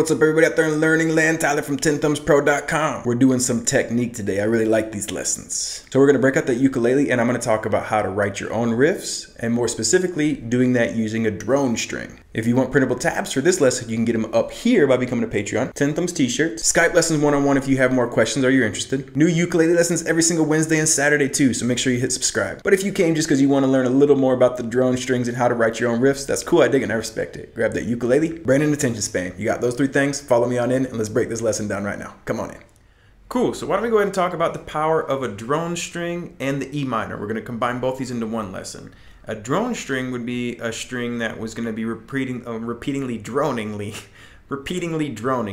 what's up everybody out there in learning land? Tyler from Tenthumbspro.com. We're doing some technique today. I really like these lessons. So we're going to break out the ukulele and I'm going to talk about how to write your own riffs, and more specifically doing that using a drone string. If you want printable tabs for this lesson, you can get them up here by becoming a Patreon. Tenthumbs t-shirts, Skype lessons one-on-one if you have more questions or you're interested. New ukulele lessons every single Wednesday and Saturday too, so make sure you hit subscribe. But if you came just because you want to learn a little more about the drone strings and how to write your own riffs, that's cool, I dig it and I respect it. Grab that ukulele, brain and attention span. You got those three things, follow me on in and let's break this lesson down right now. Come on in. Cool, so why don't we go ahead and talk about the power of a drone string and the E minor. We're going to combine both these into one lesson. A drone string would be a string that was going to be repeatedly droning,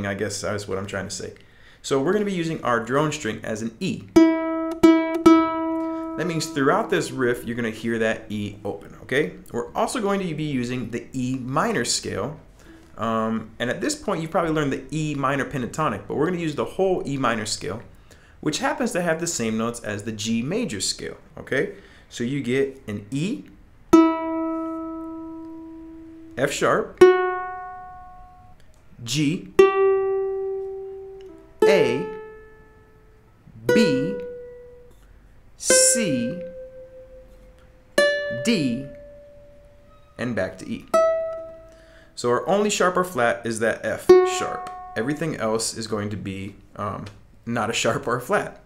I guess is what I'm trying to say. So we're going to be using our drone string as an E. That means throughout this riff, you're going to hear that E open, okay? We're also going to be using the E minor scale. And at this point, you've probably learned the E minor pentatonic, but we're going to use the whole E minor scale, which happens to have the same notes as the G major scale, okay? So you get an E, F sharp, G, A, B, C, D, and back to E. So our only sharp or flat is that F sharp. Everything else is going to be not a sharp or a flat.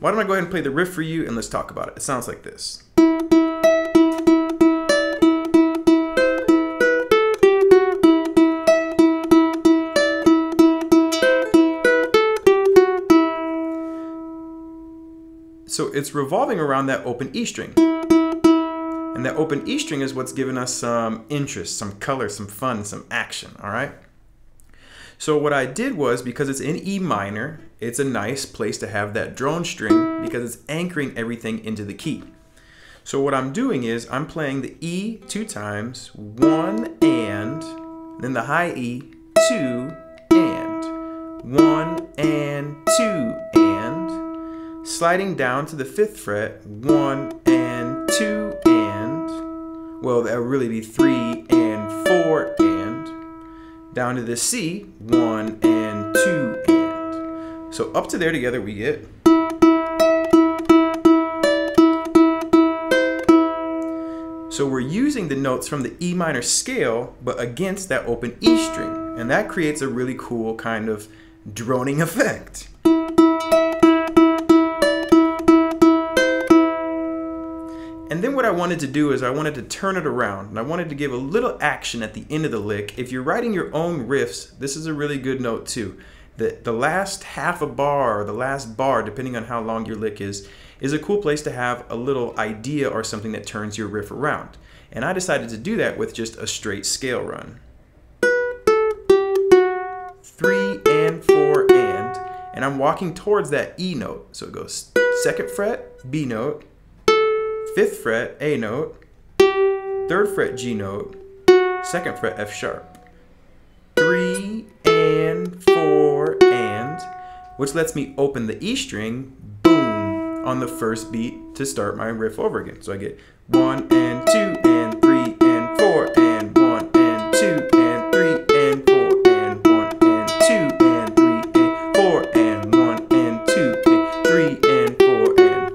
Why don't I go ahead and play the riff for you and let's talk about it. It sounds like this. So it's revolving around that open E string. And that open E string is what's giving us some interest, some color, some fun, some action, all right? So what I did was, because it's in E minor, it's a nice place to have that drone string because it's anchoring everything into the key. So what I'm doing is I'm playing the E 2 times, 1 and, then the high E, 2 and, 1 and 2 and, sliding down to the 5th fret, 1 and 2 and, well, that would really be 3 and 4 and, down to the C, 1 and 2 and. So up to there together we get. So we're using the notes from the E minor scale, but against that open E string, and that creates a really cool kind of droning effect. And then what I wanted to do is I wanted to turn it around, and I wanted to give a little action at the end of the lick. If you're writing your own riffs, this is a really good note too. The last half a bar or the last bar, depending on how long your lick is a cool place to have a little idea or something that turns your riff around. And I decided to do that with just a straight scale run. 3 and 4 and I'm walking towards that E note. So it goes 2nd fret, B note, 5th fret, A note, 3rd fret, G note, 2nd fret, F sharp, 3 and 4 and, which lets me open the E string, boom, on the first beat to start my riff over again. So I get 1 and 2 and 3 and 4 and 1 and 2 and 3 and 4 and 1 and 2 and 3 and 4 and 1 and 2 and 3 and 4 and.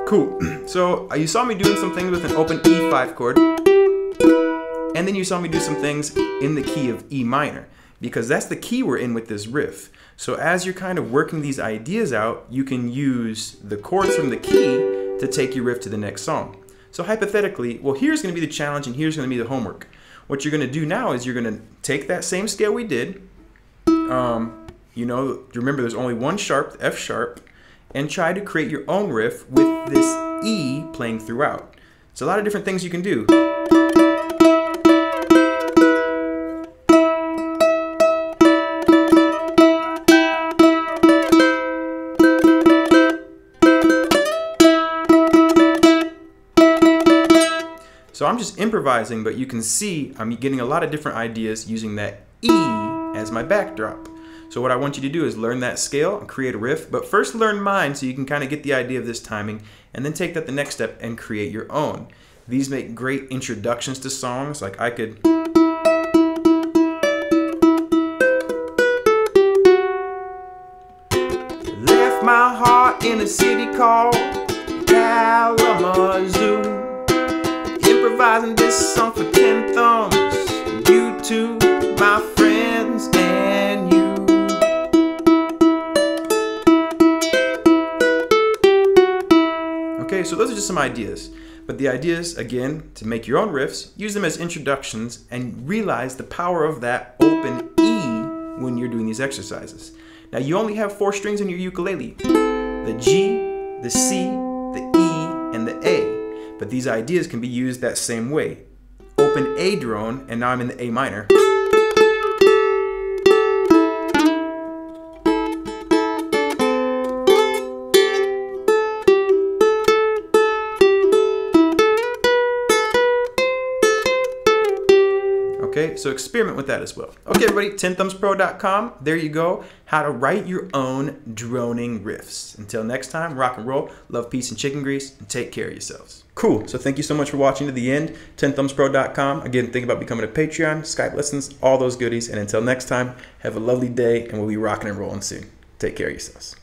Cool. So you saw me doing some things with an open E5 chord, and then you saw me do some things in the key of E minor, because that's the key we're in with this riff. So as you're kind of working these ideas out, you can use the chords from the key to take your riff to the next song. So hypothetically, well, here's going to be the challenge and here's going to be the homework. What you're going to do now is you're going to take that same scale we did, you know, remember there's only one sharp, F sharp, and try to create your own riff with this E playing throughout. There's a lot of different things you can do. So I'm just improvising, but you can see I'm getting a lot of different ideas using that E as my backdrop. So what I want you to do is learn that scale and create a riff, but first learn mine so you can kind of get the idea of this timing, and then take that the next step and create your own. These make great introductions to songs. Like I could left my heart in a city called Kalamazoo, improvising this song for Tenthumbs, you two, my friends, and you. Okay, so those are just some ideas. But the ideas, again, to make your own riffs, use them as introductions and realize the power of that open E when you're doing these exercises. Now you only have 4 strings in your ukulele: the G, the C, the E, and the A. But these ideas can be used that same way. Open A drone, and now I'm in the A minor. Okay, so experiment with that as well. Okay, everybody, Tenthumbspro.com. There you go. How to write your own droning riffs. Until next time, rock and roll, love, peace, and chicken grease, and take care of yourselves. Cool. So thank you so much for watching to the end. Tenthumbspro.com. Again, think about becoming a Patreon, Skype lessons, all those goodies. And until next time, have a lovely day, and we'll be rocking and rolling soon. Take care of yourselves.